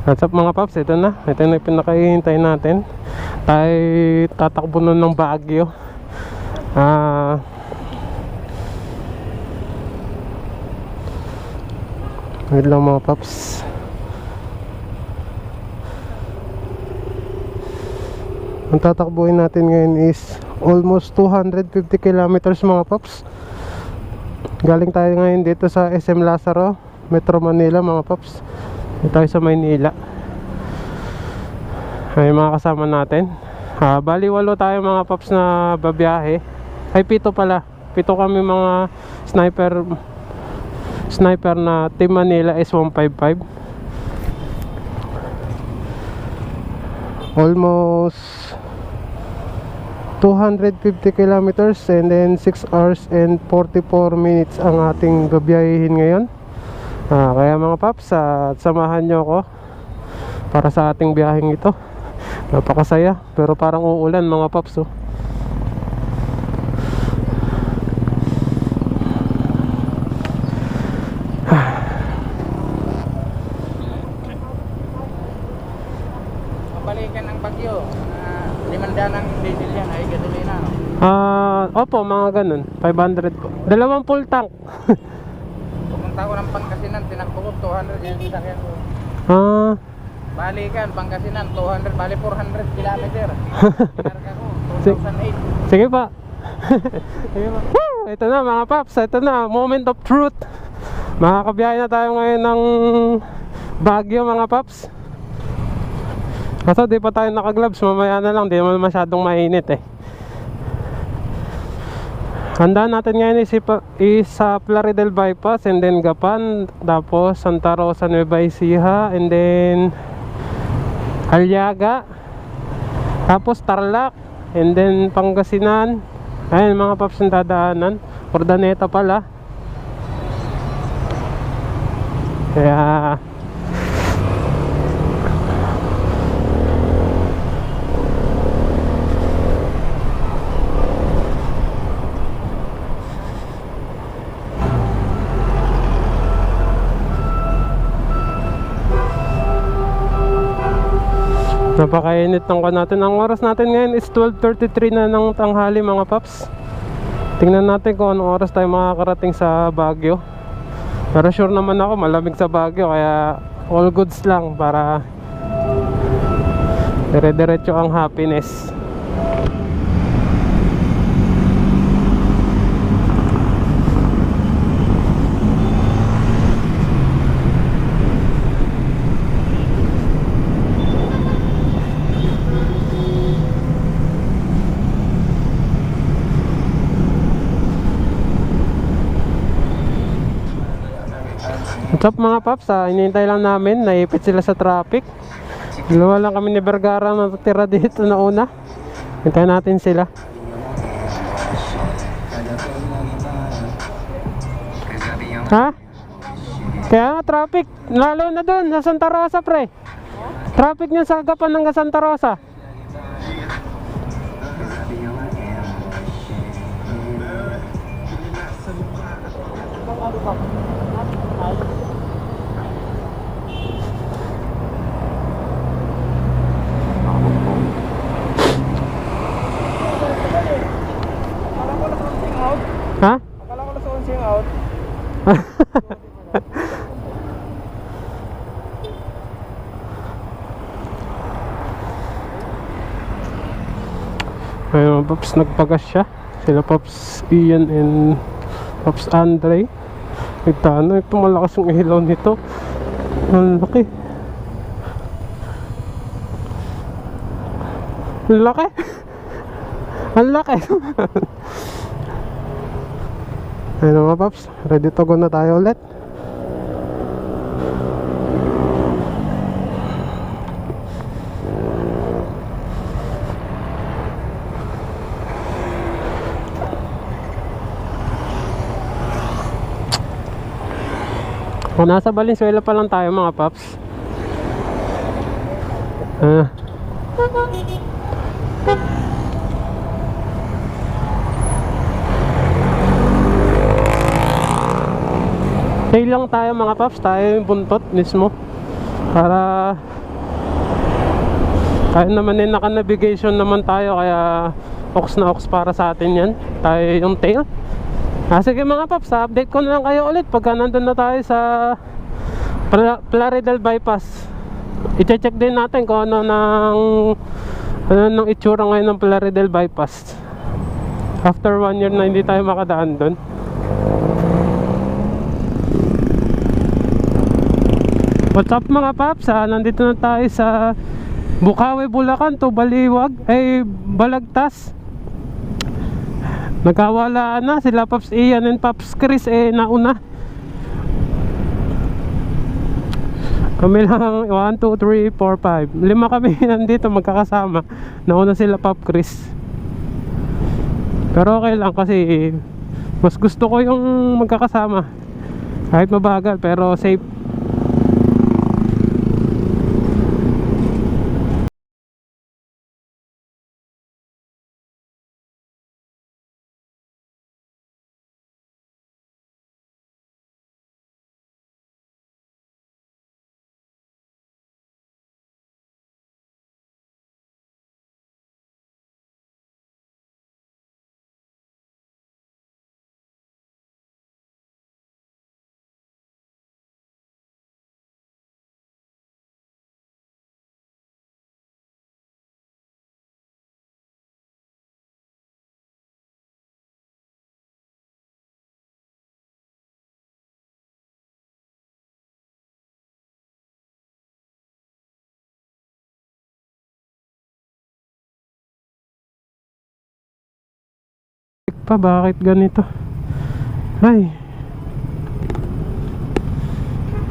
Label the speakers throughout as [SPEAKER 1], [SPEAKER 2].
[SPEAKER 1] What's up mga paps, ito na yung pinakahihintay natin. Tayo tatakbo nun ng Baguio. Wait lang mga paps. Ang tatakbuhin natin ngayon is almost 250 kilometers mga paps. Galing tayo ngayon dito sa SM Lazaro, Metro Manila mga paps. Dito tayo sa Maynila. Ay mga kasama natin. Bali 8 tayo mga paps na babiyahe. Ay 7 pala. 7 kami mga sniper na Team Manila S155. Almost 250 kilometers and then 6 hours and 44 minutes ang ating babiyahin ngayon. Kaya mga paps, samahan nyo ako para sa ating biyaheng ito. Napakasaya pero parang uulan mga paps, oh.
[SPEAKER 2] Balikan ng Baguio, 500 ang diesel yan, ay gasolina, no?
[SPEAKER 1] Opo, mga ganun, 500 po. 2 full tank.
[SPEAKER 2] Pumunta ko ng Pangasinan, tinakbo ko 200 yung sasakyan ko. Balikan, Pangasinan, 200, bali 400 kilometer. Pinarga ko, 2008.
[SPEAKER 1] Sige pa. Sige pa. Woo! Ito na mga paps, ito na, moment of truth. Makakabiyahe na tayo ngayon ng Baguio mga paps. Kaso di pa tayo naka-gloves, mamaya na lang, di naman masyadong mainit eh. Handaan natin ngayon is sa Plaridel Bypass and then Gapan, tapos Santa Rosa, Nueva Ecija, and then Aliaga, tapos Tarlac, and then Pangasinan. Ayun mga paps yung dadaanan. Ordaneta pala. Kaya napakainit ng ka natin. Ang oras natin ngayon is 12:33 na ng tanghali mga paps. Tingnan natin kung anong oras tayo makakarating sa Baguio. Pero sure naman ako malamig sa Baguio, kaya all goods lang para dire-diretso ang happiness. What's up mga paps, hinihintay lang namin, naipit sila sa traffic. Dalawa lang kami ni Vergara na tira dito na una. Hintayin natin sila. Ha? Kaya nga traffic, lalo na doon sa Santa Rosa pre. Traffic niya sa Gapan ng Santa Rosa. Ha?
[SPEAKER 2] Akala ko na sa onsing out.
[SPEAKER 1] Ayun, Pops nagpagas siya. Sila Pops Ian and Pops Andre. Ito ano, ito malakas yung ilaw nito. Ang laki. Ang laki. Ang laki. Ayun mga Pops, ready to go na tayo ulit. Nasa Valenzuela pa lang tayo mga Pops. Tail lang tayo mga paps, tayo yung buntot mismo. Para kaya naman naka-navigation naman tayo, kaya ox na ox para sa atin yan. Tayo yung tail. Sige mga paps, update ko na lang kayo ulit pagka nandun na tayo sa Plaridel Bypass. I-check din natin kung ano nang itsura ngayon ng Plaridel Bypass after 1 year na hindi tayo makadaan doon. What's up mga paps, nandito na tayo sa Bukawi, Bulacan to Baliwag, Balagtas. Nagkawalaan na sila Paps Ian and Paps Chris, nauna. Kami lang 1, 2, 3, 4, 5 5 kami nandito magkakasama. Nauna sila Paps Chris. Pero okay lang kasi mas gusto ko yung magkakasama. Kahit mabagal pero safe. Bakit ganito? Ay,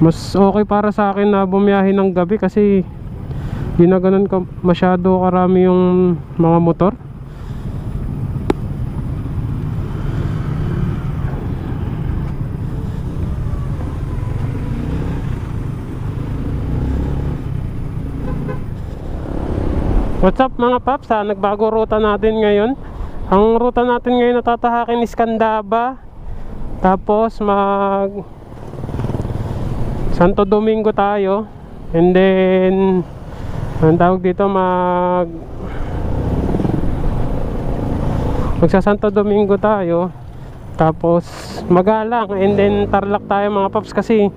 [SPEAKER 1] mas okay para sa akin na bumiyahe ng gabi kasi di na ganun masyado karami yung mga motor. What's up mga paps, nagbago ruta natin ngayon. Ang ruta natin ngayon na tatahakin is Candaba, tapos mag Santo Domingo tayo, and then ang tawag dito magsa Santo Domingo tayo, tapos Magalang, and then Tarlac tayo mga paps kasi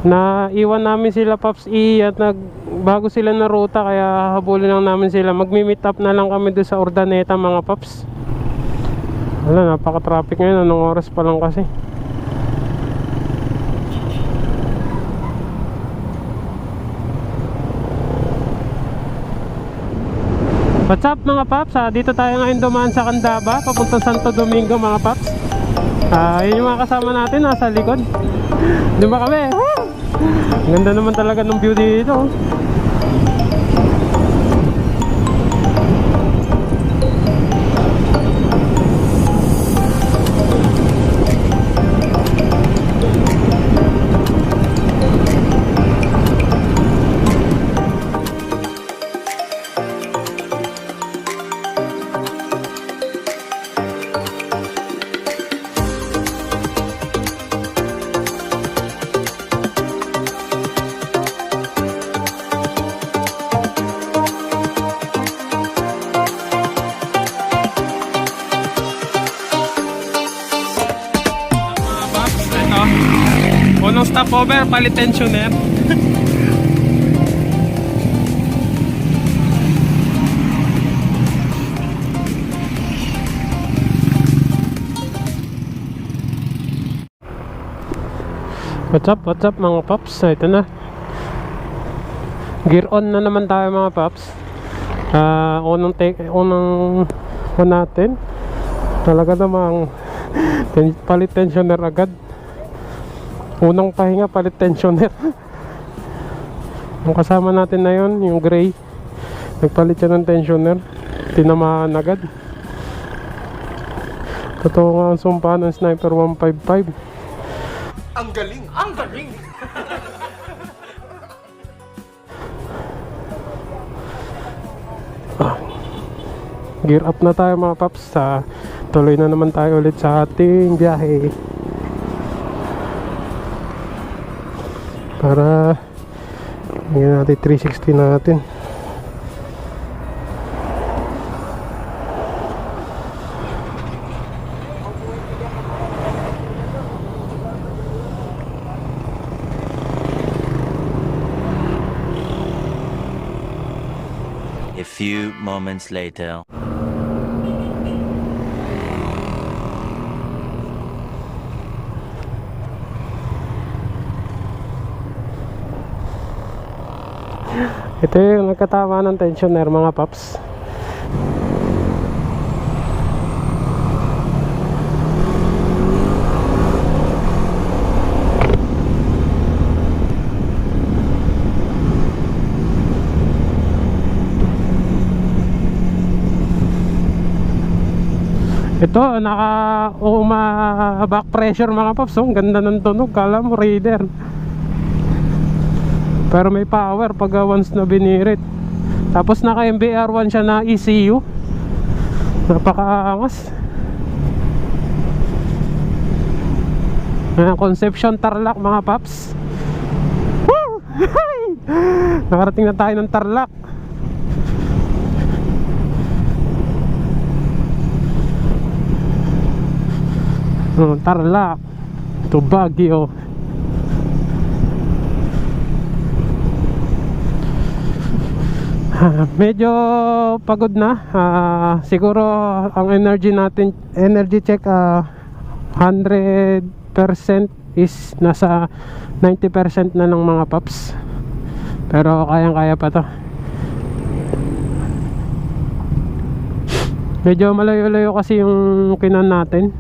[SPEAKER 1] naiwan namin sila Paps E at bago sila na ruta, kaya habulin lang namin sila. Magmi-meet up na lang kami doon sa Urdaneta mga Paps. Wala, napaka-traffic ngayon, anong oras pa lang kasi. What's up mga Paps, dito tayo ngayon dumaan sa Candaba papunta Santo Domingo mga Paps. Yun yung mga kasama natin nasa likod. Doon ba kami? Ganda naman talaga ng view dito. Unang stopover, palit tensioner. What's up mga paps? Ito na. Gear on na naman tayo mga paps. Unang natin. Talaga namang palit tensioner agad. Unang pahinga, palit tensioner. Ang kasama natin na yon, yung gray, nagpalit siya ng tensioner, tinamaan agad. Totoo nga ang sumpa ng Sniper 155.
[SPEAKER 2] Ang galing! Ang galing!
[SPEAKER 1] Gear up na tayo mga paps. Tuloy na naman tayo ulit sa ating biyahe. para hingin natin 360 natin.
[SPEAKER 3] A few moments later.
[SPEAKER 1] Ito yung nagkatama ng tensioner mga paps. Ito naka back pressure mga paps. Ang ganda ng tunog, kala mo Raider. Pero may power pag once na binirit. Tapos naka MBR1 siya na ECU. Napakaangas. Conception Tarlac mga paps. Woo! Nakarating na tayo ng Tarlac. Tarlac to Baguio. Medyo pagod na. Siguro ang energy natin, energy check 100% is nasa 90% na ng mga paps. Pero kayang-kaya pa to. Medyo malayo-layo kasi yung kinan natin.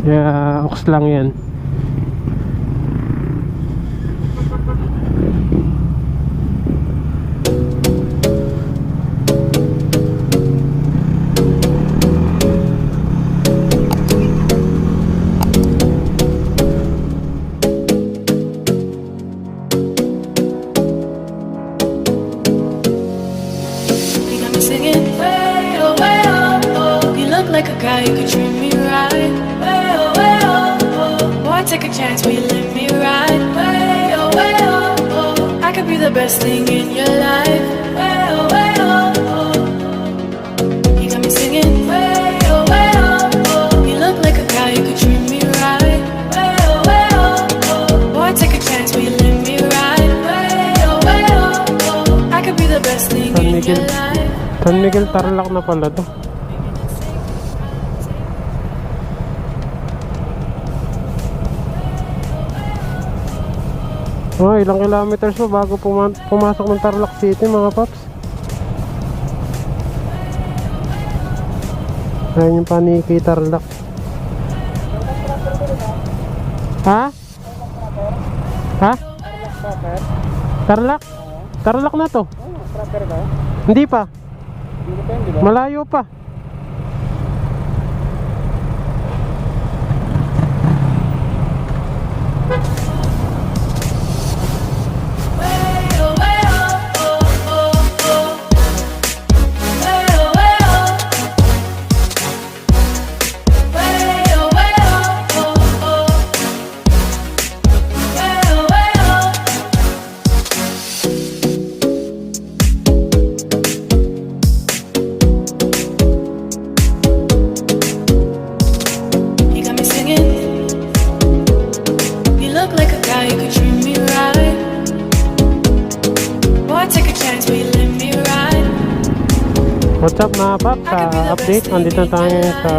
[SPEAKER 1] Yeah, ox lang yan.
[SPEAKER 4] Like a guy who could treat me right. Way oh, way oh, oh. Boy, take a chance, will you let me ride? Way oh, oh. I could be the best thing in your life. Way oh, oh. You got me singing. Way oh, oh. You look like a guy who could treat me right. Way oh, oh. Boy, take a chance, will you let me ride? Way oh, I could be the best thing in your life.
[SPEAKER 1] San Miguel Tarlac na pala to. Oh, ilang kilometers pa bago pumasok ng Tarlac City mga paps. Ayan yung paniki Tarlac. Ha? Ha? Tarlac? Tarlac na to? Hindi pa. Malayo pa. What's up mga paps, sa update, andito na tayo sa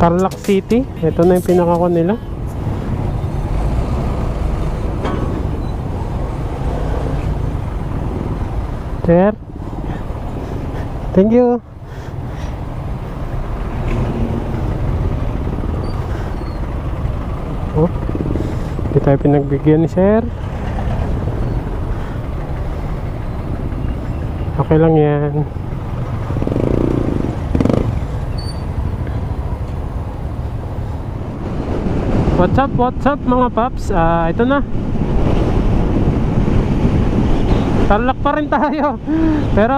[SPEAKER 1] Tarlac City. Ito na yung pinakakon nila. Sir, thank you. Oh, hindi tayo pinagbigyan ni sir. Okay lang yan. What's up mga paps, ito na Tarlac pa rin tayo. Pero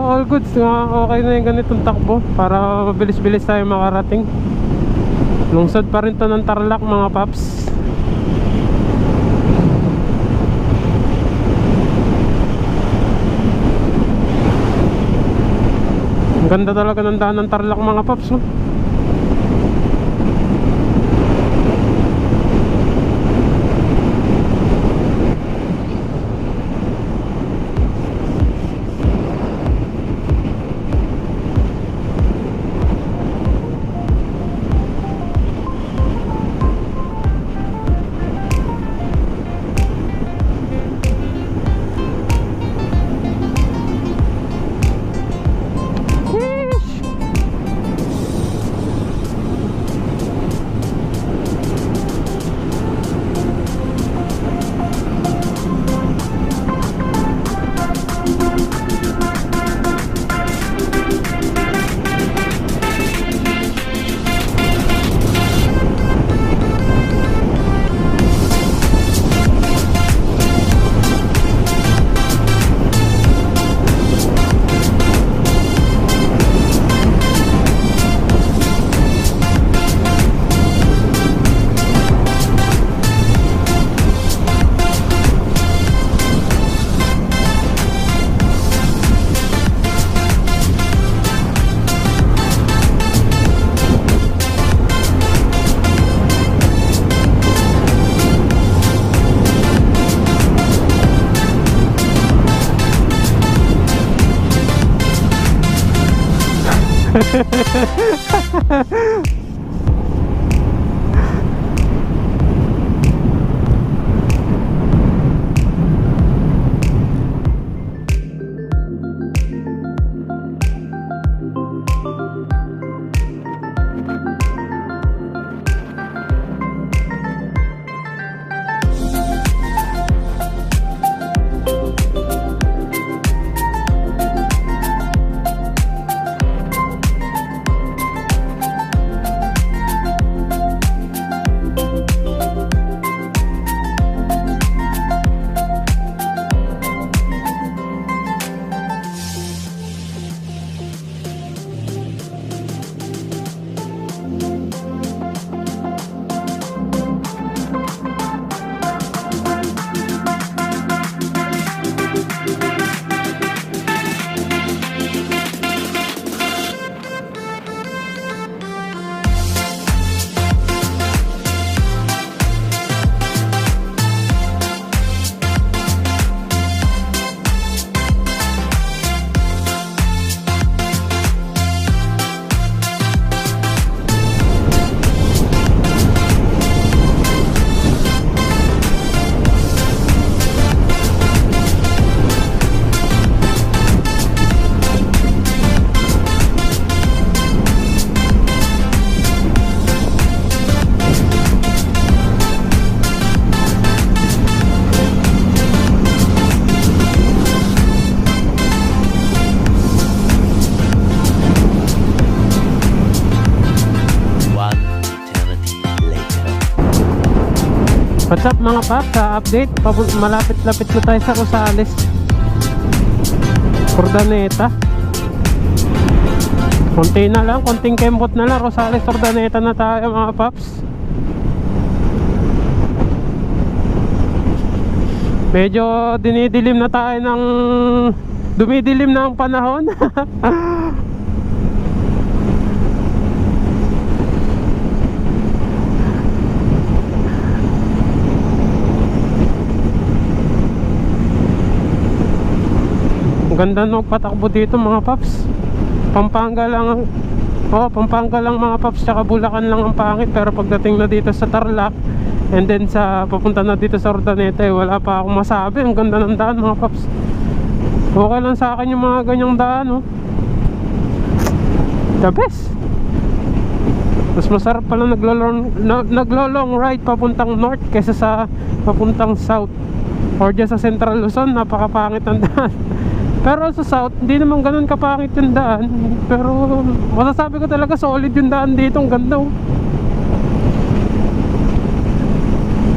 [SPEAKER 1] all goods, okay na yung ganitong takbo para mabilis-bilis tayo makarating. Lungsod pa rin to ng Tarlac mga paps. Ang ganda talaga ng daan ng Tarlac mga paps, no? What's up mga paps, sa update, malapit-lapit na tayo sa Rosales, Urdaneta. Konti na lang, konting kembot na lang, Rosales, Urdaneta na tayo mga paps. Medyo dinidilim na tayo ng dumidilim na ang panahon. Ang ganda nung patakbo dito mga paps. Pampanga lang Pampanga lang mga paps, tsaka Bulacan lang ang pangit. Pero pagdating na dito sa Tarlac and then sa papunta na dito sa Urdaneta, wala pa akong masabi. Ang ganda ng daan mga paps. Okay lang sa akin yung mga ganyang daan, oh. The best. Mas masarap pala naglo-long ride papuntang north kaysa sa papuntang south or dyan sa Central Luzon. Napakapangit ang daan. Pero sa south, hindi naman ganun kapangit yung daan. Pero masasabi ko talaga solid yung daan dito. Ang ganda, oh.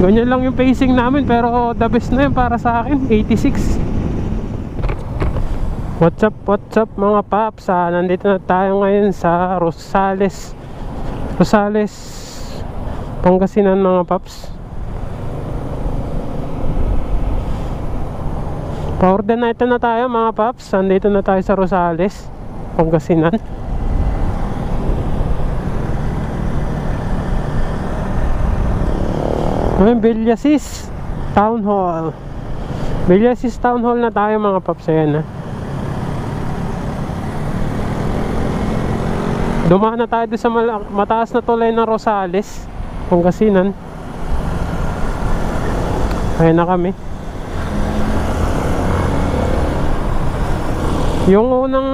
[SPEAKER 1] Ganyan lang yung pacing namin, pero the best na yun para sa akin, 86. What's up mga paps, nandito na tayo ngayon sa Rosales Pangasinan mga paps. Pa-order na ito na tayo mga paps. Andito na tayo sa Rosales, Pangasinan. Ngayon, Villasis Town Hall. Villasis Town Hall na tayo mga paps. Ayan, dumaan na tayo sa mataas na tulay ng Rosales, Pangasinan. Ayan na kami. Yung unang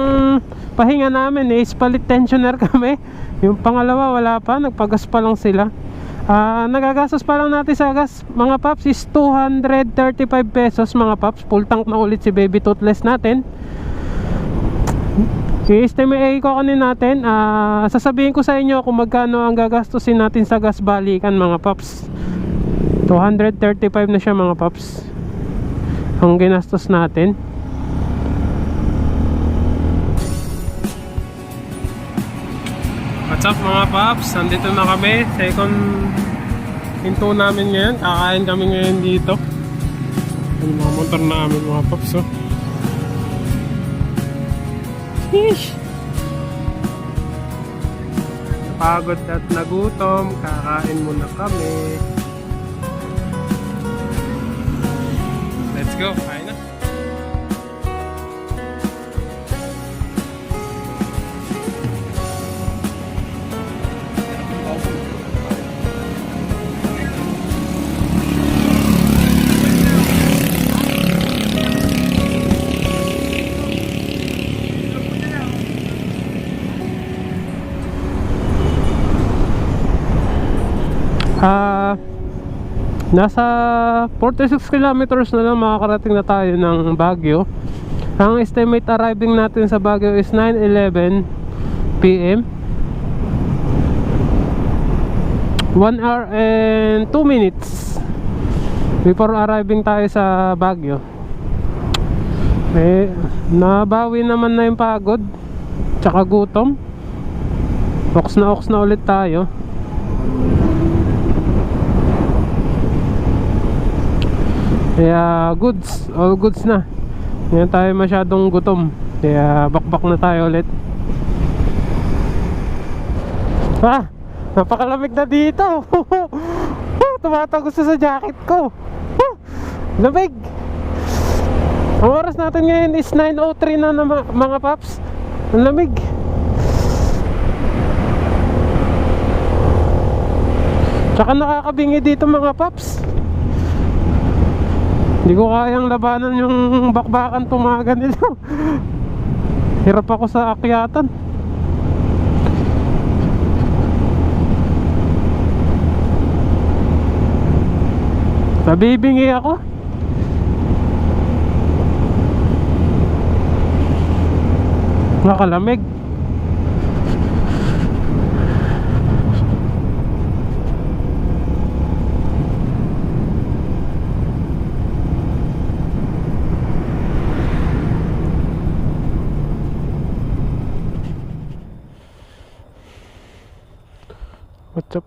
[SPEAKER 1] pahinga namin is palit tensioner kami. Yung pangalawa wala pa, nagpagas pa lang sila. Nagagastos pa lang natin sa gas mga paps is 235 pesos mga paps. Full tank na ulit si baby toothless natin. I-estimate ko kanin natin. Sasabihin ko sa inyo kung magkano ang gagastusin natin sa gas balikan mga paps. 235 na siya mga paps ang ginastos natin. What's up mga paps? Nandito na kami. Second hinto namin ngayon. Kakain kami ngayon dito. Yung mga motor namin mga paps, oh. Sheesh! Pagod at nagutom. Kakain muna kami. Let's go. Kain na. Nasa 46 kilometers na lang makakarating na tayo ng Baguio. Ang estimate arriving natin sa Baguio is 9:11 PM. 1 hour and 2 minutes before arriving tayo sa Baguio. Nabawi naman na yung pagod tsaka gutom. Ox na ulit tayo. Kaya goods, all goods na. Hindi tayo masyadong gutom. Kaya bakbak na tayo ulit. Napakalamig na dito. Tumatagos sa jacket ko. Lamig. Ang oras natin ngayon is 9:03 na mga paps. Ang lamig. Tsaka nakakabingi dito mga paps. Hindi ko kayang labanan yung bakbakan tumaga nito. Hirap ako sa akyatan. Nabibingi ako. Nakalamig.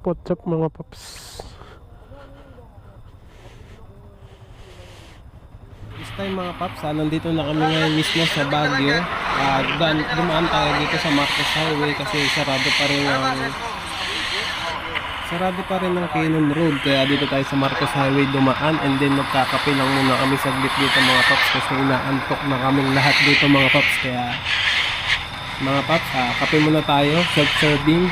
[SPEAKER 1] What's up mga paps? This time mga paps, nandito na kami ngayon mismo sa Baguio. Dumaan tayo dito sa Marcos Highway kasi sarado pa rin ang Quezon Road. Kaya dito tayo sa Marcos Highway dumaan, and then magkakape lang muna kami saglit dito mga paps kasi inaantok na kaming lahat dito mga paps. Kaya mga paps, kape muna tayo, self-serving.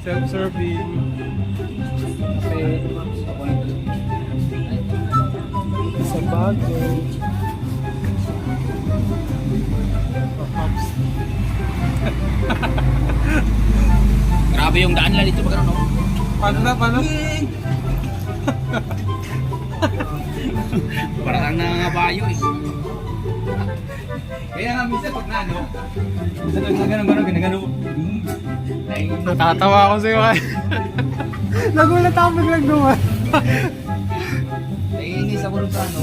[SPEAKER 1] Self-serving. Sa Baguio.
[SPEAKER 2] Grabe yung daan lang dito pag ano.
[SPEAKER 1] Paano?
[SPEAKER 2] Parang ang nangangabayo eh. Kaya nga minsan pag na ano, minsan pag gano'n.
[SPEAKER 1] Natatawa ako sa'yo kaya. Nagulat ako biglang duman.
[SPEAKER 2] Naiinis ako rin sa ano.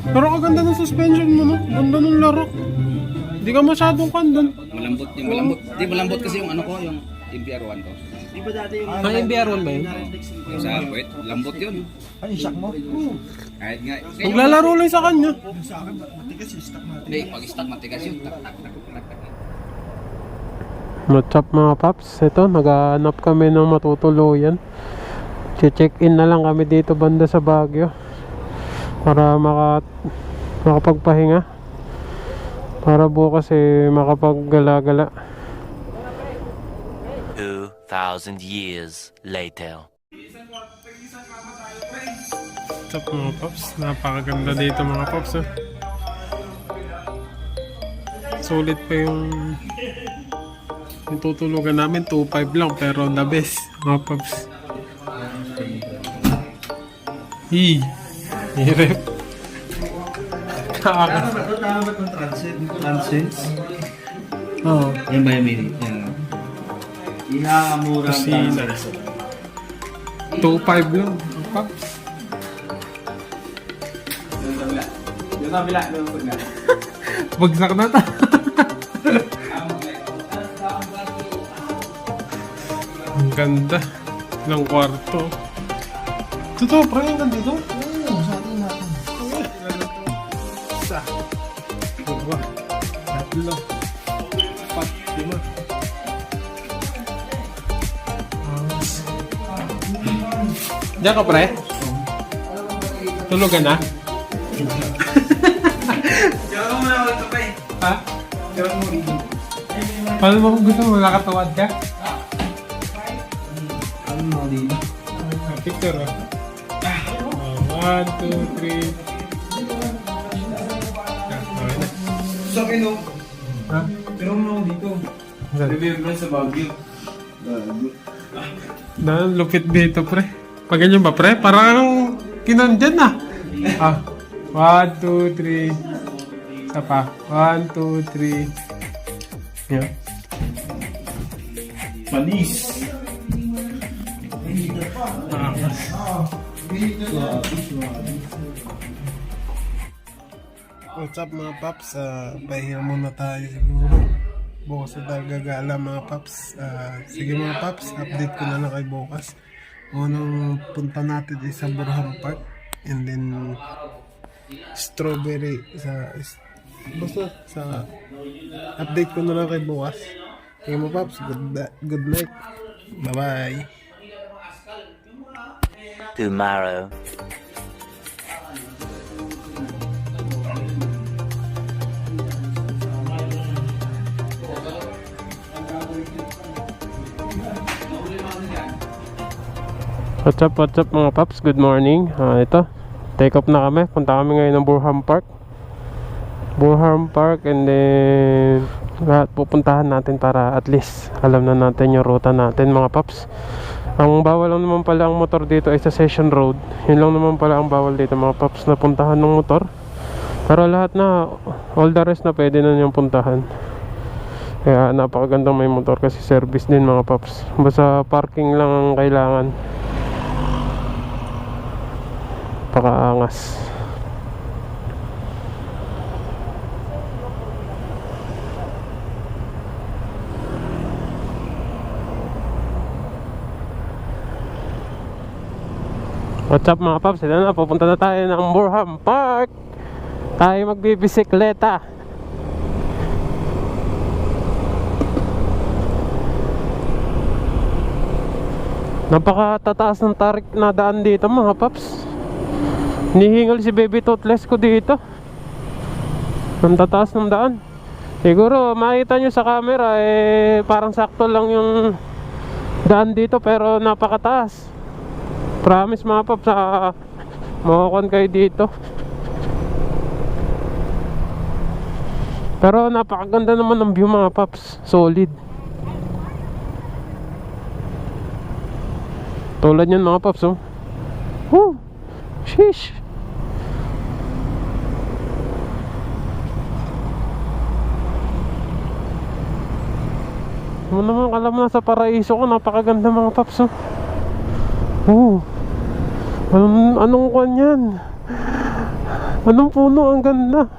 [SPEAKER 1] Pero kaganda ng suspension mo, no? Ganda ng laro. Hindi ka masyadong kandun.
[SPEAKER 2] Malambot yung malambot. Di malambot kasi yung ano ko, yung MBR1 ko.
[SPEAKER 1] Ang MBR1 ba yun?
[SPEAKER 2] Yung sa puwet, lambot yun.
[SPEAKER 5] Ay, shock mo?
[SPEAKER 2] Kahit nga.
[SPEAKER 1] Maglalaro lang sa kanya.
[SPEAKER 2] Hindi, pag stock matigas yun. Tak, tak, tak, tak, tak.
[SPEAKER 1] What's up mga paps? Ito, naghahanap kami ng matutuluyan. Check-in na lang kami dito banda sa Baguio para makapagpahinga. Para bukas makapaggala-gala.
[SPEAKER 3] 2,000 years later.
[SPEAKER 1] What's up mga paps? Napakaganda dito mga paps. Sulit pa yung tutulugan namin. 2.5 lang pero the best mga paps. Hirap.
[SPEAKER 5] Tama ba itong transcends?
[SPEAKER 1] Oo.
[SPEAKER 2] Yan ba yung mini? Yan.
[SPEAKER 5] Inakamura ang
[SPEAKER 1] Kusina.
[SPEAKER 5] transcends.
[SPEAKER 1] 2.5 lang mga paps.
[SPEAKER 5] Yung kabila, yung kabila.
[SPEAKER 1] Bagsak na ta. Ang ganda ng kwarto. Totoo, parang ang ganda dito.
[SPEAKER 5] Oo, sa atin natin.
[SPEAKER 1] Isa. Dua. Tatlo. Apat. Lima. Diyan ka pre? Tulugan na?
[SPEAKER 5] Diyan mo na ako pa eh.
[SPEAKER 1] Ha?
[SPEAKER 5] Diyan mo rin.
[SPEAKER 1] Paano mo kung gusto mo nakatawad ka?
[SPEAKER 5] Ano mo dito?
[SPEAKER 1] Picture oh. 1, 2, 3. Okay na.
[SPEAKER 5] Sa akin no.
[SPEAKER 1] Ha?
[SPEAKER 5] Pero mo ako dito. Review mo sa Baguio.
[SPEAKER 1] Dahil lupit dito pre. Pag ganyan ba pre? Parang kinandyan na. 1, 2, 3. Isa pa. 1, 2, 3. Yan.
[SPEAKER 5] Panis.
[SPEAKER 1] What's up mga paps? Pahinga muna tayo siguro. Bukas na tayo gagala mga paps. Sige mga paps, update ko na lang kay bukas. Unang punta natin is sa Burham Park. And then Strawberry basta sa update ko na lang kay bukas. Sige mga paps, good night. Bye bye.
[SPEAKER 3] Tomorrow.
[SPEAKER 1] What's up mga paps? Good morning. Ito, take off na kami. Punta kami ngayon ng Burham Park. And then lahat pupuntahan natin para at least alam na natin yung ruta natin mga paps. Ang bawal lang naman pala ang motor dito ay sa Session Road. Yun lang naman pala ang bawal dito mga paps na puntahan ng motor. Pero lahat na, all the rest na pwede na niyang puntahan. Kaya napakagandang may motor kasi service din mga paps. Basta parking lang ang kailangan. Pakaangas. What's up mga paps? Ito na, pupunta na tayo ng Burham Park. Tayo magbibisikleta. Napakatataas ng tarik na daan dito mga paps. Nihingal si baby toothless ko dito. Ang tataas ng daan. Siguro makita nyo sa camera parang sakto lang yung daan dito pero napakataas. Promise mga paps, makakon kayo dito. Pero napakaganda naman ng view mga paps. Solid. Tulad yan mga paps oh. Woo! Sheesh! Ano naman alam na sa paraiso ko, napakaganda mga paps oh. Oh. Anong kwan yan? Anong puno? Ang ganda.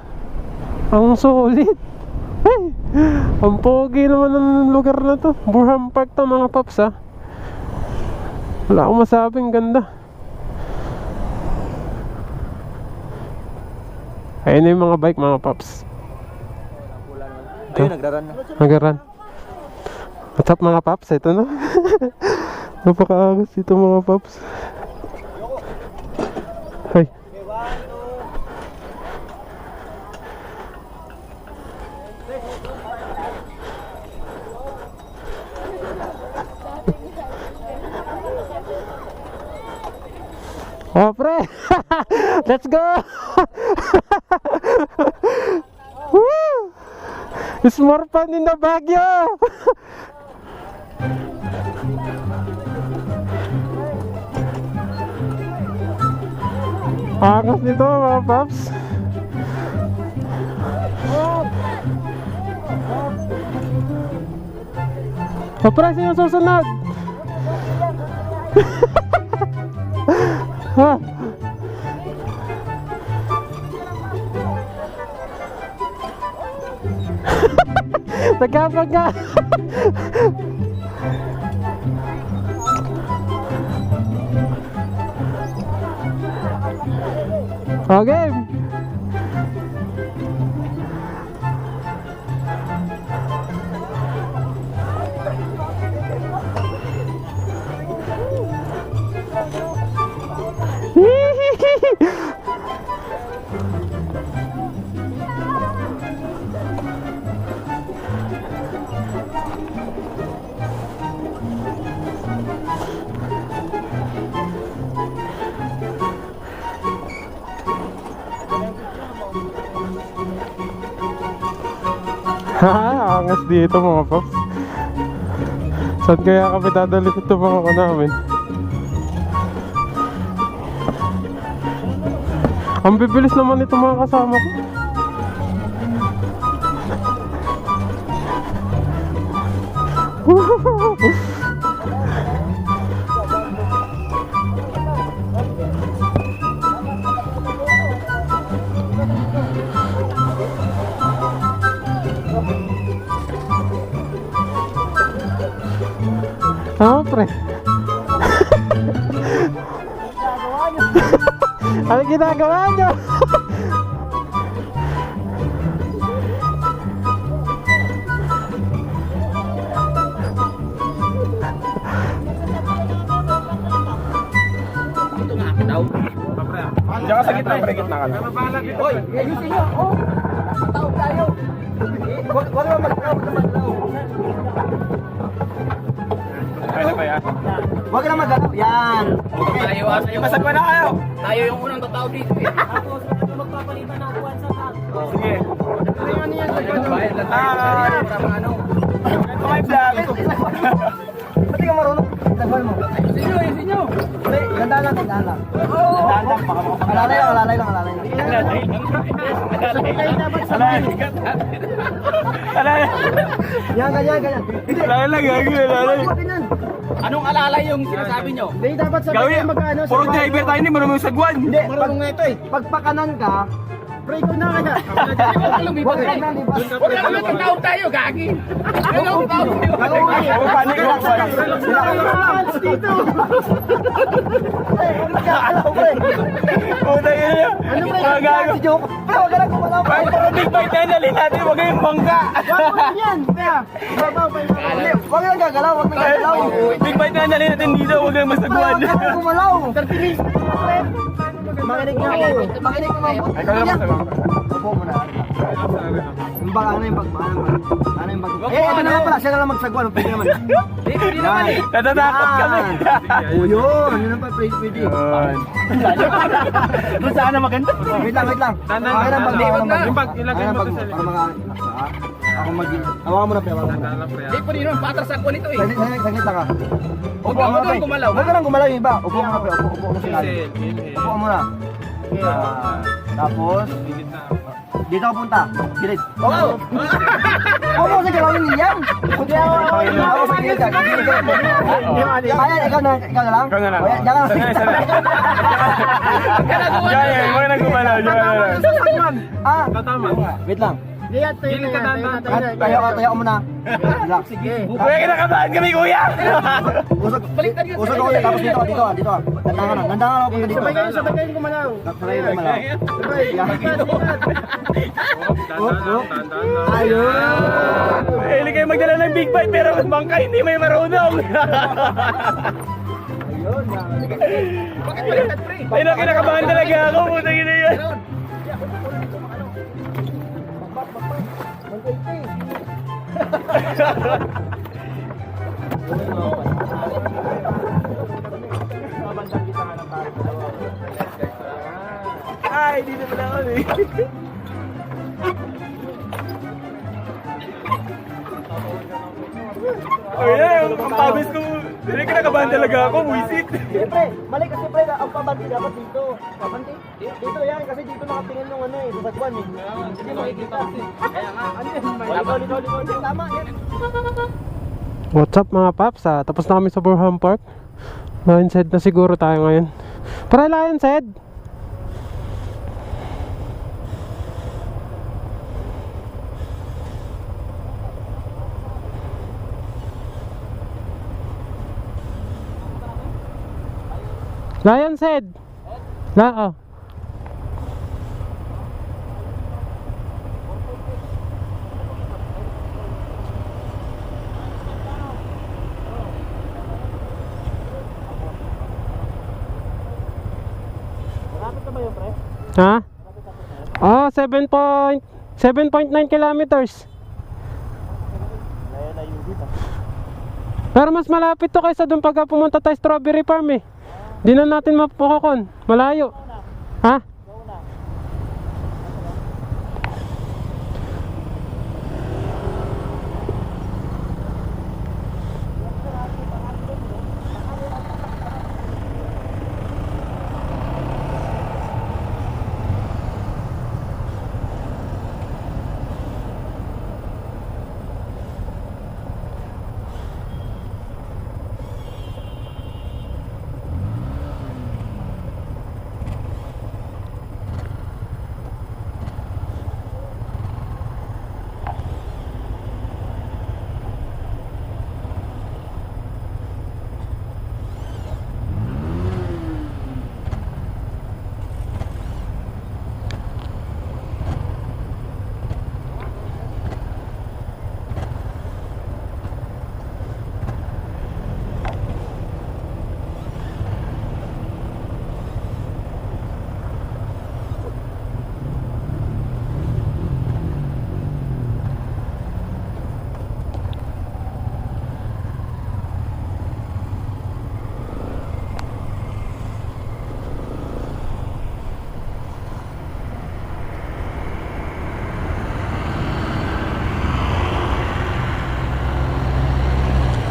[SPEAKER 1] Ang solid. Hey! Ang pogi naman ng lugar na to. Burham Park to mga paps ha. Wala akong masabing ganda. Ayun na yung mga bike mga paps.
[SPEAKER 2] Ayun, nagraran na.
[SPEAKER 1] Nagaran. What's up mga paps? Ito na. Napakaangas dito mga paps. Hay. Oh pre. Let's go. Woo! It's more fun in the Baguio. Angas nito mga paps. O pre, sino susunod? Ha? Nagkapag nga. Okay. Ha, angas dito mga paps. Saan kaya kami dadali ito mga ko namin? Ang bibilis naman ito mga kasama ko. Oh, pre. Ano ginagawa nyo?
[SPEAKER 5] Diyan ka sa gitna, pre, gitna ka na.
[SPEAKER 2] Hoy, ayusin nyo. Oh, tawag tayo. Huwag naman mag-tawag naman.
[SPEAKER 5] Ano ba yan?
[SPEAKER 2] Huwag na mag-tawag. Yan.
[SPEAKER 5] Tayo, masagwa na kayo.
[SPEAKER 2] Tayo yung unang tatawag dito. Tapos, magpapalitan ng upuan sa tag.
[SPEAKER 5] Sige.
[SPEAKER 2] Ano yan?
[SPEAKER 5] Bayad lang tayo.
[SPEAKER 2] Ano?
[SPEAKER 5] Ito may vlog.
[SPEAKER 2] Pati ka marunong. Tagbal mo. Ayusin nyo. Hindi, ganda lang.
[SPEAKER 5] Dahan lang, baka makapag-
[SPEAKER 2] Alalay lang.
[SPEAKER 5] Alay.
[SPEAKER 2] Yan, ganyan.
[SPEAKER 5] Alay lang, alay.
[SPEAKER 2] Anong alalay yung sinasabi nyo? Hindi, dapat sabi
[SPEAKER 5] Gawin,
[SPEAKER 2] kayo magkano.
[SPEAKER 5] puro driver tayo ni marunong sagwan.
[SPEAKER 2] Hindi, marunong nga ito eh. Pagpakanan ka, pray ko na kaya. Huwag ka na libas. Huwag ka na magtawag tayo, gagi. Ano ang tawag tayo?
[SPEAKER 5] Oo, paano ko?
[SPEAKER 2] Relax dito.
[SPEAKER 5] Puta yun yun.
[SPEAKER 2] Ano ba
[SPEAKER 5] Mga gago.
[SPEAKER 2] si Joko? Pero huwag ka na kumalaw.
[SPEAKER 5] Ay, puro big bite na nalin natin, huwag kayong bangga.
[SPEAKER 2] Yan, kaya. Babaw pa yung huwag ka na gagalaw, huwag na gagalaw.
[SPEAKER 5] Big bite na nalin natin dito, huwag kayong masagwan.
[SPEAKER 2] Huwag ka na kumalaw. Makinig nga ako. Makinig ka mabuti.
[SPEAKER 5] Ay, kaya naman sagwan.
[SPEAKER 2] Upo mo na. Yung bag, ano yung bag? Ano yung bag? Ito na pala, siya na lang magsagwan. Pwede naman. Hindi naman eh.
[SPEAKER 5] Natatakot kami.
[SPEAKER 2] O yun, ano na pa, pwede.
[SPEAKER 5] Kung saan na maganda.
[SPEAKER 2] Wait lang. Okay lang bag.
[SPEAKER 5] Yung bag, ilagay mo to sa
[SPEAKER 2] Para ako hawakan mo na, pre.
[SPEAKER 6] Hindi po rin patras ako nito eh.
[SPEAKER 2] Saglit lang ka.
[SPEAKER 6] Huwag kang gumalaw.
[SPEAKER 2] Huwag ka nang gumalaw yung iba. Upo ka, pre. Upo mo sila. Upo ka muna. Tapos, dito ka punta. Gilid. Oo! Huwag mo sa galawin niyan. Huwag ako sa gilid ka. Ayan, ikaw na lang?
[SPEAKER 5] Ikaw na lang.
[SPEAKER 2] Diyan ka lang.
[SPEAKER 5] Diyan, huwag na gumalaw.
[SPEAKER 2] Wait lang.
[SPEAKER 5] Gilid ka dahan.
[SPEAKER 2] Tayo ka muna. Relax. Sige.
[SPEAKER 5] Kuya, kinakabahan kami, kuya!
[SPEAKER 2] Usog ako ulit. Tapos dito. Dandangan ako punta dito. Sabay kayo gumalaw. Sabay kayo gumalaw. Ayun.
[SPEAKER 5] Hindi kayo magdala ng big bite pero bangka hindi may marunong. Ay na, kinakabahan talaga ako. Puta gina yan. Ay, dito pala ako eh. Ay, ang pabis ko. Hindi kinakabahan talaga ako. Wisit.
[SPEAKER 2] Siyempre, mali kasi pre, ang pabanti dapat dito. Pabanti? Dito yan, kasi dito nakatingin yung ano eh, bubat-buwan eh. Hindi makikita. Kaya nga, ano yun? Likod. Tama, yan.
[SPEAKER 1] What's up mga paps? Tapos na kami sa Burham Park. Lion's Head na siguro tayo ngayon. Para Lion's Head! Lion's Head! Oh. Ha? Oh, 7.9 kilometers. Pero mas malapit to kaysa dun pagka pumunta tayo Strawberry Farm eh. Di na natin mapukukon. Malayo. Ha?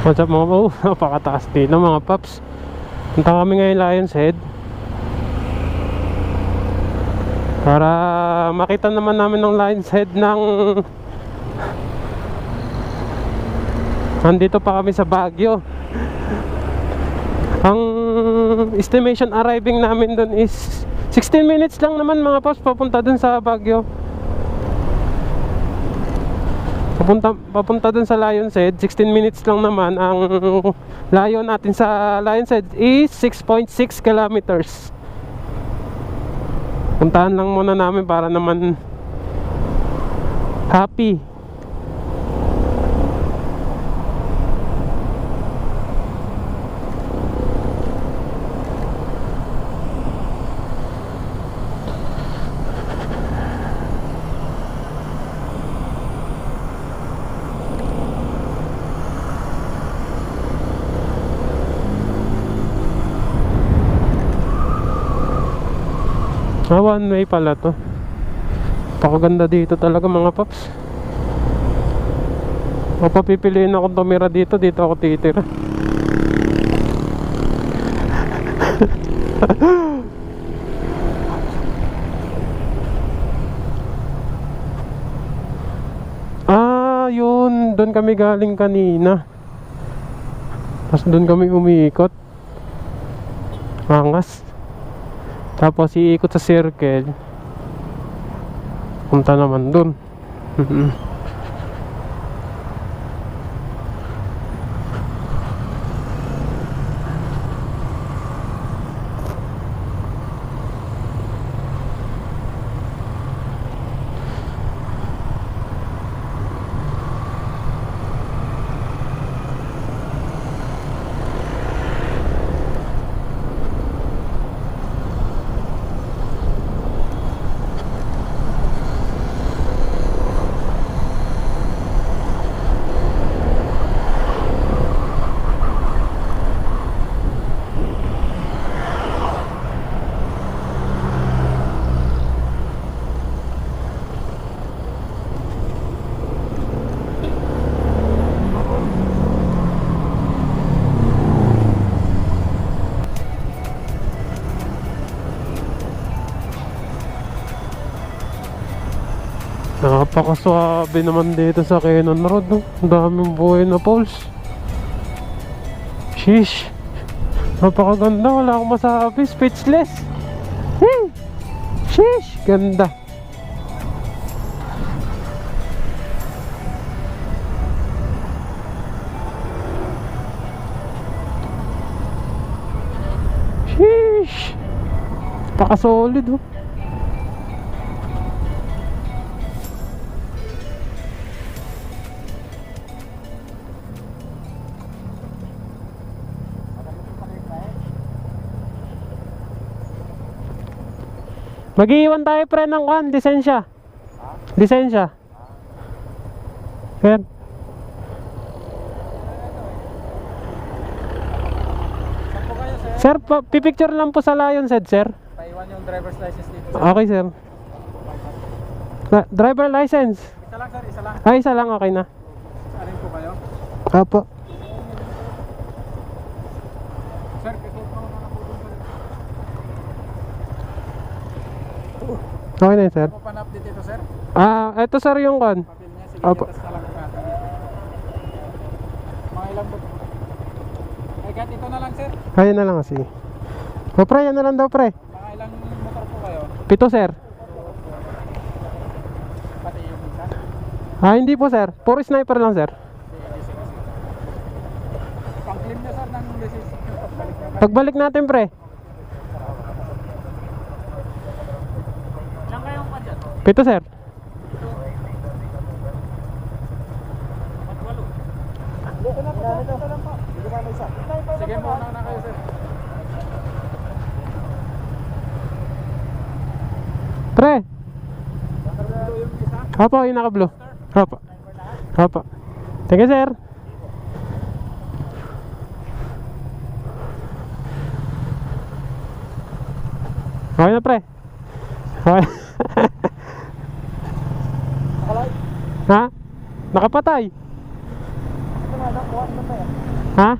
[SPEAKER 1] What's up mga po? Napakataas dito mga paps. Punta kami ngayon Lion's Head para makita naman namin ng Lion's Head ng nandito pa kami sa Baguio. Ang estimation arriving namin dun is 16 minutes lang naman mga paps papunta dun sa Baguio. Papunta dun sa Lion's Head, 16 minutes lang naman. Ang layo natin sa Lion's Head is 6.6 kilometers. Puntahan lang muna namin para naman happy. One way pala to. Pakaganda dito talaga mga paps. O papipiliin akong tumira dito, dito ako titira. Yun, doon kami galing kanina. Tapos doon kami umiikot. Angas. Tapos iikot sa circle. Punta naman dun. Napakaswabe naman dito sa Cannon Road, no? Ang daming buhay na poles. Sheesh. Napakaganda, wala akong masabi. Speechless. Hey! Sheesh! Ganda. Sheesh! Napakasolid, oh. Mag-iwan tayo pre ng kan, lisensya. Lisensya. Yan. Sir, pipicture lang po sa Lion Head, sir.
[SPEAKER 6] Paiwan yung driver's license dito.
[SPEAKER 1] Okay, sir. Driver license.
[SPEAKER 6] Isa lang sir, isa lang.
[SPEAKER 1] Ay, isa lang, okay na.
[SPEAKER 6] Alin po kayo?
[SPEAKER 1] Apo.
[SPEAKER 6] Sir, kikip mo na po dun sir.
[SPEAKER 1] Okay na yun, sir.
[SPEAKER 6] Ano pa na-update ito sir?
[SPEAKER 1] Ito sir yung kan.
[SPEAKER 6] Papel niya, sige,
[SPEAKER 1] Opo.
[SPEAKER 6] itas na lang natin dito. Mga ilang ba? Ay, kahit ito na lang sir.
[SPEAKER 1] Ayun na lang kasi. O pre, yan na lang daw pre.
[SPEAKER 6] Mga ilang motor po kayo?
[SPEAKER 1] 7 sir.
[SPEAKER 6] Pati yung isa?
[SPEAKER 1] Hindi po sir. Puro sniper lang sir.
[SPEAKER 6] Pang-claim niya sir ng decision yung pagbalik niya.
[SPEAKER 1] Pagbalik natin pre.
[SPEAKER 6] Ilang kayong pa dyan?
[SPEAKER 1] 7 sir.
[SPEAKER 6] Sige mo na kayo sir.
[SPEAKER 1] Pre.
[SPEAKER 6] Yung isa?
[SPEAKER 1] Opo, yung naka-blue. Opo. Opo. Sige sir. Okay na pre. Okay. Ha? Nakapatay. Ha?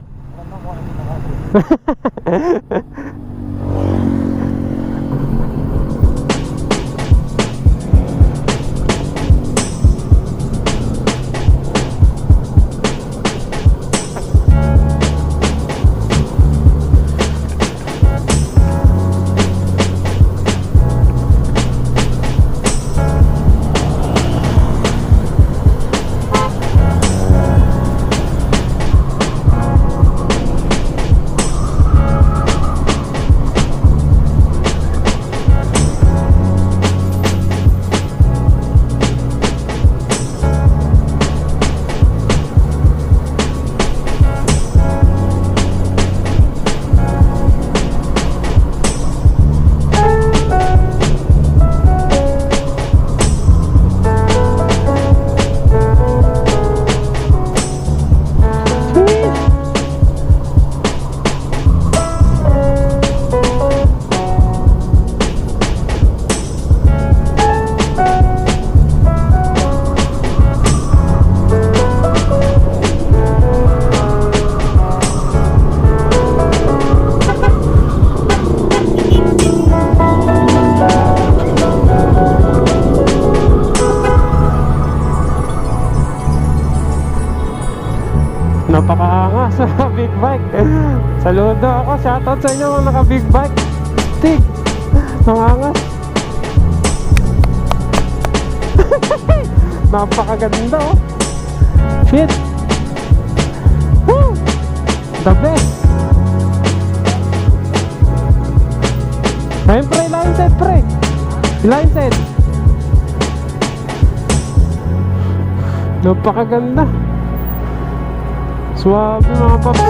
[SPEAKER 1] Napakaangas sa big bike. Saludo ako, shoutout sa inyo mga naka big bike. Tig, nangangas. napakaganda oh. Shit. Woo! The best. Ayun pre, line set pre. Line set. Napakaganda. Suwabe mga paps.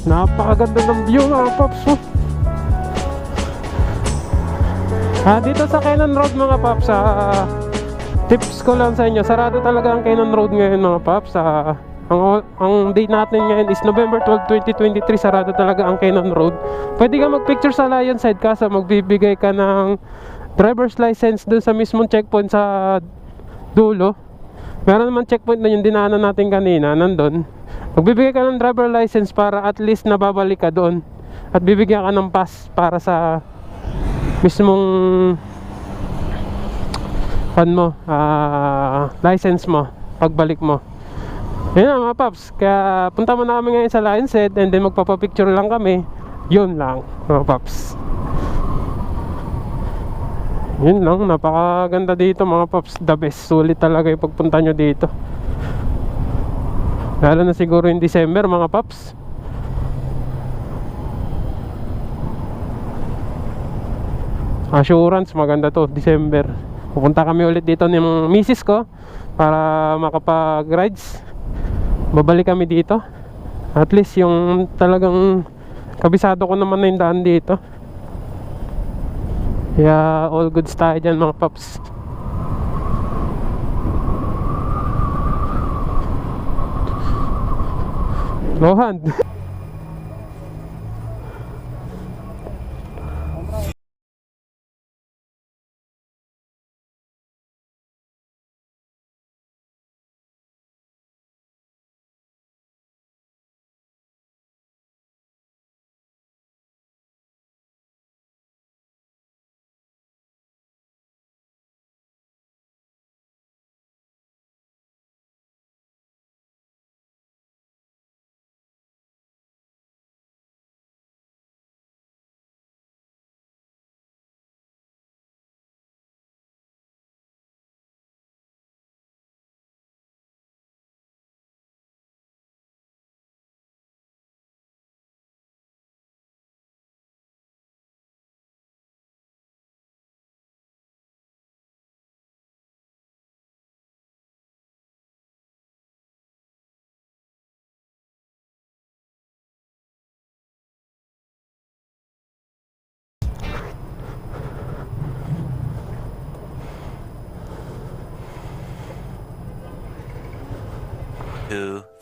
[SPEAKER 1] Napakaganda ng view mga paps oh. Dito sa Cannon Road mga paps, tips ko lang sa inyo, sarado talaga ang Cannon Road ngayon mga paps. Ang date natin ngayon is November 12, 2023. Sarado talaga ang Cannon Road. Pwede ka magpicture sa Lion Side kaso magbibigay ka ng driver's license dun sa mismong checkpoint sa dulo. Meron naman checkpoint na yung dinaanan natin kanina, nandun. Magbibigay ka ng driver license para at least nababalik ka doon. At bibigyan ka ng pass para sa mismong license mo pagbalik mo. Yun na mga paps. Kaya punta mo na kami ngayon sa Lion Set and then magpapapicture lang kami. Yun lang mga paps. Yun lang, napakaganda dito mga paps. The best, sulit talaga yung pagpunta nyo dito. Lalo na siguro yung December mga paps. Assurance, maganda to, December. Pupunta kami ulit dito ng misis ko para makapag-rides. Babalik kami dito. At least yung talagang kabisado ko naman na yung daan dito. Kaya all goods tayo dyan mga paps. Low hand.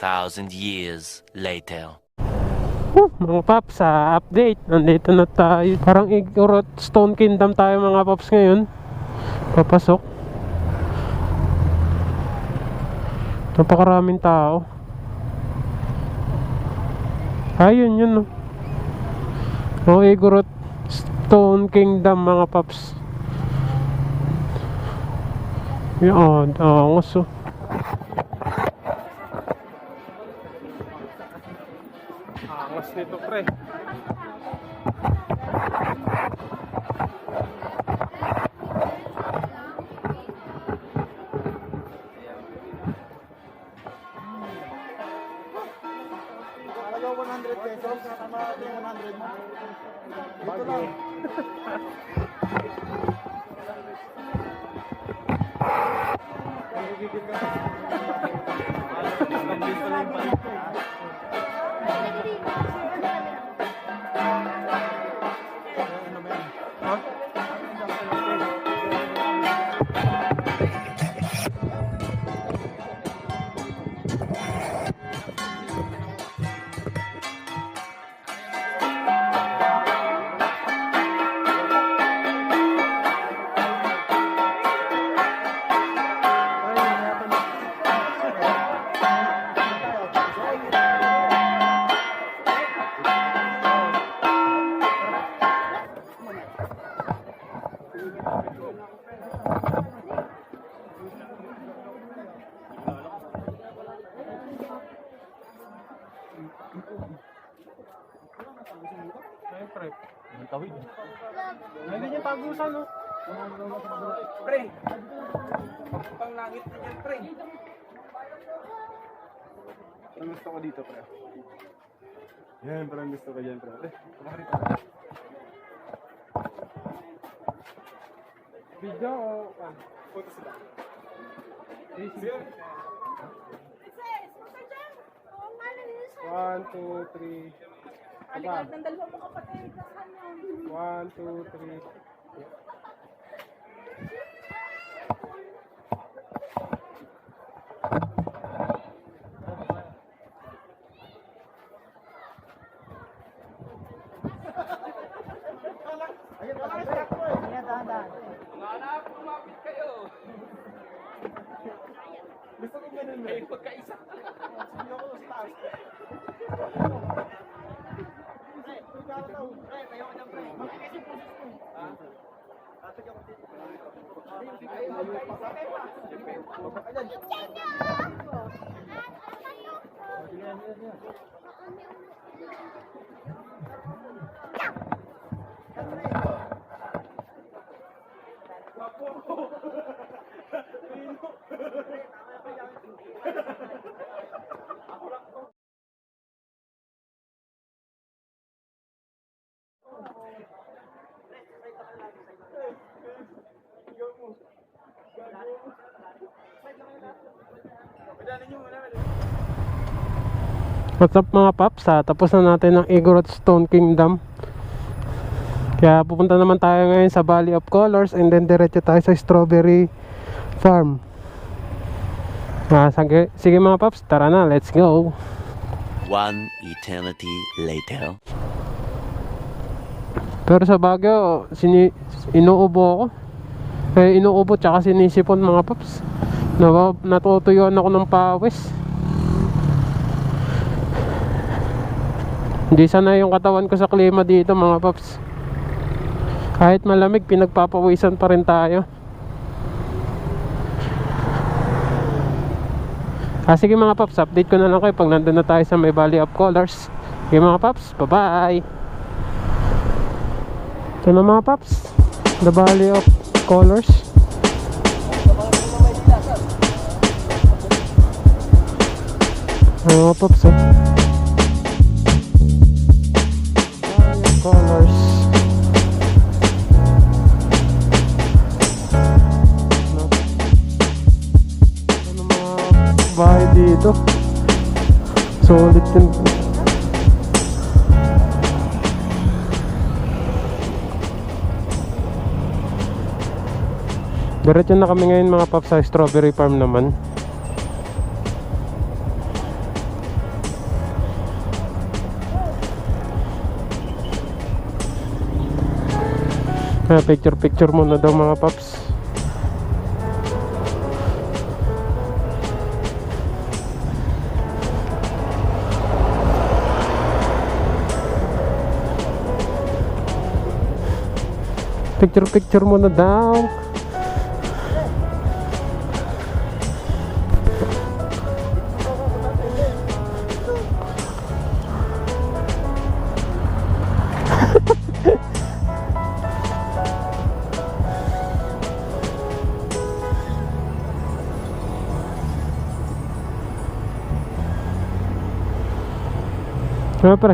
[SPEAKER 3] Thousand years later.
[SPEAKER 1] Mga paps, sa update, nandito na tayo. Parang Igorot Stone Kingdom tayo mga paps ngayon. Papasok. Napakaraming tao. Ayun yun no. Igorot Stone Kingdom mga paps. Yun, angos oh. Angas nito pre.
[SPEAKER 2] Talaga 100 pesos. Tama natin yung 100 mo. Dito lang.
[SPEAKER 1] pagusan, no?
[SPEAKER 6] Pre. Pang langit na yan, pre.
[SPEAKER 5] Ang gusto ko dito, pre. Yan, parang gusto ko dyan, pre. Bakit?
[SPEAKER 1] Video o...
[SPEAKER 5] Punta sila.
[SPEAKER 1] Sige. 1, 2, 3.
[SPEAKER 7] Alikat ng dalawa mo kapatid. Nasaan yun?
[SPEAKER 1] 1, 2, 3.
[SPEAKER 5] Gusto ko ganun, pre. Pagkaisa. Sige ako sa taas.
[SPEAKER 1] What's up mga paps? Tapos na natin ang Igorot Stone Kingdom. Kaya pupunta naman tayo ngayon sa Valley of Colors and then diretso tayo sa Strawberry Farm. Sige mga paps, tara na, let's go.
[SPEAKER 3] One eternity later.
[SPEAKER 1] Pero sa Baguio, inuubo ako. Inuubo tsaka sinisipon mga paps. Natutuyuan ako ng pawis. Hindi sana yung katawan ko sa klima dito mga paps. Kahit malamig, pinagpapawisan pa rin tayo. Sige mga paps, update ko na lang kayo pag nandun na tayo sa may Valley of Colors. Sige mga paps, bye bye. Ito na mga paps, the Valley of Colors. Mga paps Valley of Colors. Ano mga bahay dito? Solid din. Diretso na kami ngayon mga paps sa Strawberry Farm naman. Picture muna daw mga paps. Picture muna daw. Ano pre?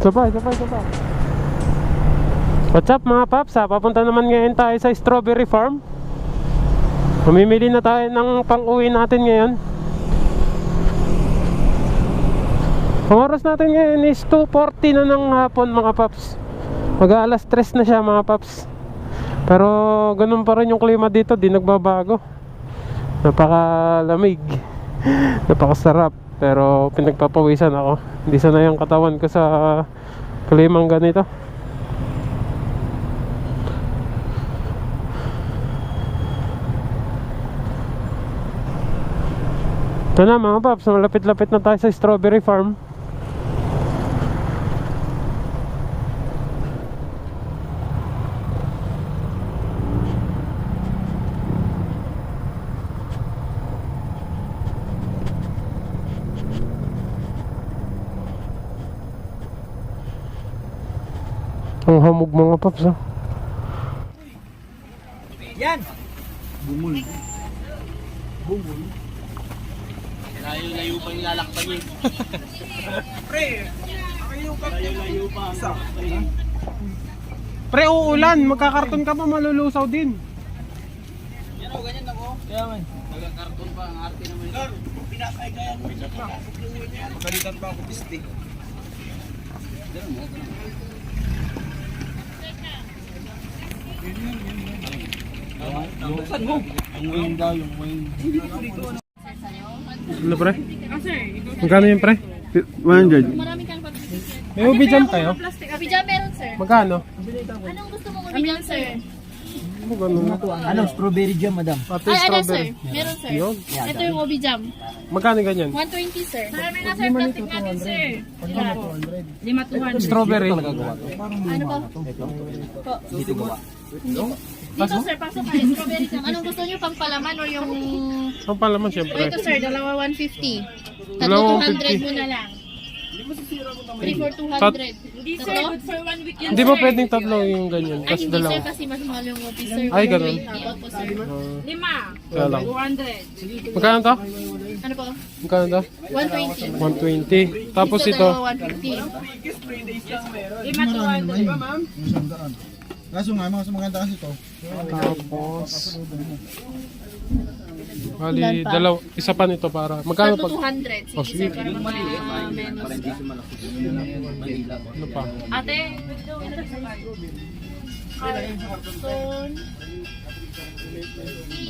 [SPEAKER 1] Sabay. What's up mga paps? Papunta naman ngayon tayo sa Strawberry Farm. Mamimili na tayo ng pang-uwi natin ngayon. Ang oras natin ngayon is 2:40 na ng hapon mga paps. Mag-aalas 3 na siya mga paps. Pero ganun pa rin yung klima dito, di nagbabago. Napakalamig. Napakasarap. Pero pinagpapawisan ako. Hindi sanay yung katawan ko sa klimang ganito. Ito na mga paps, malapit-lapit na tayo sa Strawberry Farm. Ang hamog mga paps, ah.
[SPEAKER 2] Yan!
[SPEAKER 3] Layo-layo pa yung lalakbay eh.
[SPEAKER 6] Pre, layo pa. Isa.
[SPEAKER 1] Pre, uulan. Magkakarton ka pa, malulusaw din.
[SPEAKER 3] Yan o, ganyan ako. Kaya man. Nagkakarton pa, ang arte naman.
[SPEAKER 6] Gar, pinakay kaya mo ito pa. Balikan pa ako pistik.
[SPEAKER 3] Buksan mo.
[SPEAKER 6] Yung wing daw, yung wing.
[SPEAKER 1] Ano pre? Magkano yun pre?
[SPEAKER 5] 100.
[SPEAKER 7] Marami kang pag-isip.
[SPEAKER 1] May ubi jam kayo?
[SPEAKER 7] Abidjan meron, sir.
[SPEAKER 1] Magkano?
[SPEAKER 7] Anong gusto mong abidjan, sir?
[SPEAKER 1] Ano ganun?
[SPEAKER 2] Ano, strawberry jam, madam?
[SPEAKER 1] Pati
[SPEAKER 7] Ay, ano, sir?
[SPEAKER 1] strawberry.
[SPEAKER 7] Meron, sir.
[SPEAKER 1] Yun.
[SPEAKER 7] Ito yung obijam.
[SPEAKER 1] Magkano ganyan?
[SPEAKER 7] 120, sir. Marami na, sir. Plastic natin, sir. 5,200.
[SPEAKER 1] Strawberry.
[SPEAKER 7] Ano po? Po. Dito, sir. Pasok kayo. Strawberry jam. Anong gusto nyo? Pang palaman or yung...
[SPEAKER 1] Ang palaman
[SPEAKER 7] O,
[SPEAKER 1] syempre.
[SPEAKER 7] ito, sir. Dalawa 150.
[SPEAKER 1] Dalawa
[SPEAKER 7] Tatlo 200
[SPEAKER 1] 150.
[SPEAKER 7] mo na lang. 3 for 200. Hindi, sir. Good for 1 week yan,
[SPEAKER 1] Hindi ba
[SPEAKER 7] sir.
[SPEAKER 1] pwedeng tatlo yung ganyan?
[SPEAKER 7] Ay,
[SPEAKER 1] Tapos
[SPEAKER 7] hindi,
[SPEAKER 1] dalawa.
[SPEAKER 7] sir. Kasi mas mahal yung obis, sir.
[SPEAKER 1] Ay, ganun.
[SPEAKER 7] Opo, sir.
[SPEAKER 1] Kaya lang. Magkano to?
[SPEAKER 7] Ano po?
[SPEAKER 1] Magkano to?
[SPEAKER 7] 120.
[SPEAKER 1] 120. Tapos ito.
[SPEAKER 7] Dalawa 150.
[SPEAKER 5] Kaso nga, mga maganda kasi ito.
[SPEAKER 1] Tapos. Bali,
[SPEAKER 7] Ilan pa?
[SPEAKER 1] dalaw. Isa pa nito para. Magkano
[SPEAKER 7] Tatlo
[SPEAKER 1] pag...
[SPEAKER 7] 200.
[SPEAKER 1] Oh,
[SPEAKER 7] Sige,
[SPEAKER 1] sige.
[SPEAKER 7] sir. Para mga menos.
[SPEAKER 1] Ano pa?
[SPEAKER 7] Ate, carton.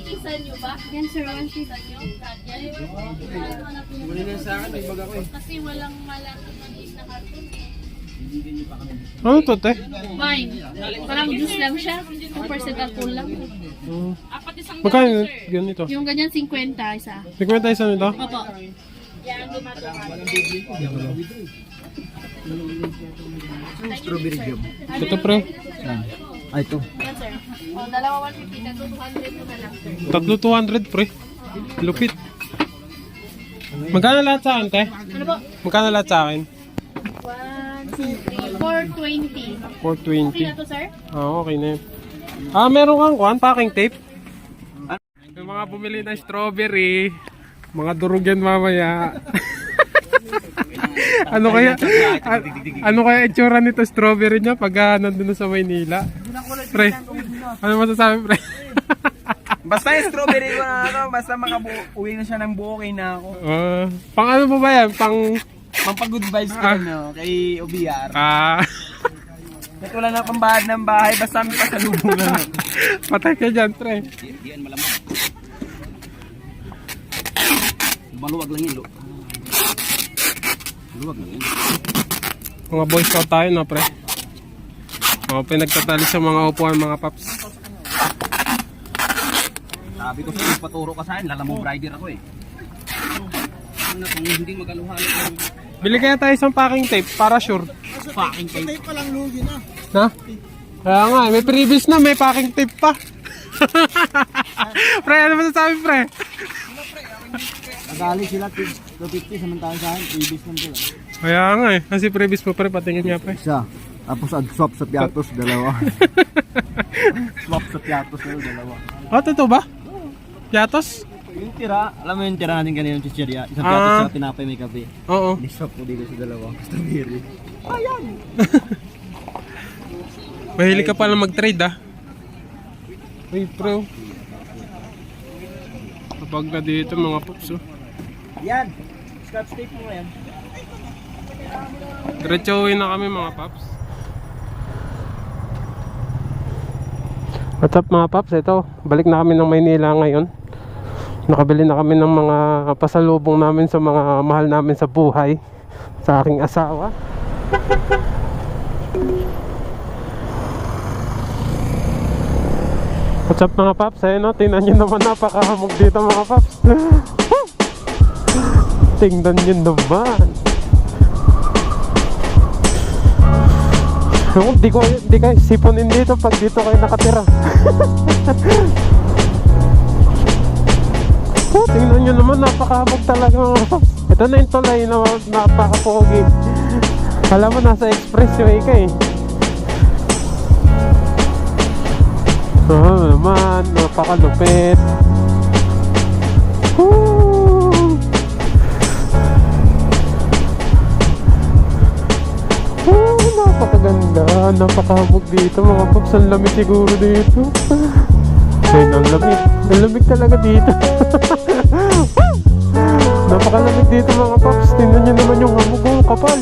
[SPEAKER 7] Iisan nyo ba? Yan, sir. One iisan nyo.
[SPEAKER 6] Muli na sa akin, nagbag ako eh.
[SPEAKER 7] Kasi walang malaki maliit na carton.
[SPEAKER 1] Ano to, te?
[SPEAKER 7] Wine. Parang juice lang siya. 2% alcohol lang.
[SPEAKER 1] Magkano yun? Ganito.
[SPEAKER 7] Yung ganyan, 50 isa.
[SPEAKER 1] 50 isa nito?
[SPEAKER 7] Opo.
[SPEAKER 2] Strawberry jam.
[SPEAKER 1] Ito pre.
[SPEAKER 2] Ay, ito.
[SPEAKER 7] Yan, sir. O, dalawa 150. Tatlo 200 mo na lang.
[SPEAKER 1] Tatlo 200 pre. Lupit. Magkano lahat sa akin, te?
[SPEAKER 7] Ano po?
[SPEAKER 1] Magkano lahat sa akin?
[SPEAKER 7] 1, 2, 3, 420.
[SPEAKER 1] 420.
[SPEAKER 7] Okay na to, sir?
[SPEAKER 1] Ah, okay na yun. Ah, meron kang kuhan, packing tape? Yung mga bumili ng strawberry, mga durog yan mamaya. ano kaya itsura nito strawberry niya pag nandun na sa Maynila? Pre, ano masasabi pre?
[SPEAKER 6] Basta yung strawberry ko na ano, basta makauwi na siya ng buo, okay na ako.
[SPEAKER 1] Pang ano po ba yan? Pang...
[SPEAKER 6] Pampag-good vibes ko ano, kay OBR.
[SPEAKER 1] Ah...
[SPEAKER 6] Kahit wala na pambahad ng bahay, basta may pasalubong lang.
[SPEAKER 1] Patay ka dyan, pre.
[SPEAKER 3] Yan malamang. Maluwag lang yun, luwag lang yun.
[SPEAKER 1] Mga boy scout tayo na, pre. Mga pinagtatali sa mga upuan, mga paps.
[SPEAKER 3] Sabi ko sa'yo, paturo ka sa'kin, lalamove rider ako eh. Ano kung hindi magaluhalo ng
[SPEAKER 1] Bili kaya tayo isang packing tape para sure.
[SPEAKER 3] fucking tape.
[SPEAKER 5] Tape pa lang lugi na.
[SPEAKER 1] Na? Kaya nga, may previous na, may packing tape pa. Pre, ano masasabi, pre?
[SPEAKER 2] Nadali sila 250 samantala sa akin, ibis lang sila.
[SPEAKER 1] Kaya nga eh, kasi previous mo, pre, patingin nga, pre.
[SPEAKER 2] Isa. Tapos swap sa piatos, dalawa. Swap sa piatos, dalawa.
[SPEAKER 1] Oh, totoo ba? Piatos?
[SPEAKER 2] Yung tira, alam mo yung tira natin kanina yung chichirya. Isang
[SPEAKER 1] Ah.
[SPEAKER 2] piatos sa tinapay may kape.
[SPEAKER 1] Oo.
[SPEAKER 2] Niswap ko dito sa dalawa. Strawberry.
[SPEAKER 1] Mahilig ka pala mag-trade, ah. Uy, pre, oh. Kapag na dito, mga paps, oh.
[SPEAKER 2] Yan. Scotch tape mo yan.
[SPEAKER 1] Diretsuhin na kami, mga paps. What's up, mga paps? Ito, balik na kami ng Maynila ngayon. Nakabili na kami ng mga pasalubong namin sa mga mahal namin sa buhay, sa aking asawa. What's up, mga paps? Ayun, no? Tingnan nyo naman, napakahamog dito, mga paps. Tingnan nyo naman. Di kayo siponin dito pag dito kayo nakatira. Tingnan nyo naman, napakahabog talaga, mga paps. Ito na yung tulay na napakapogi. Alam mo, nasa expressway ka eh. naman, napakalupit. Woo! Napakaganda, napakahabog dito mga paps. Ang lamig siguro dito. Ayun, ang lamig talaga dito. Napakalamig dito mga paps. Tingnan nyo naman yung hamog ko, kapal.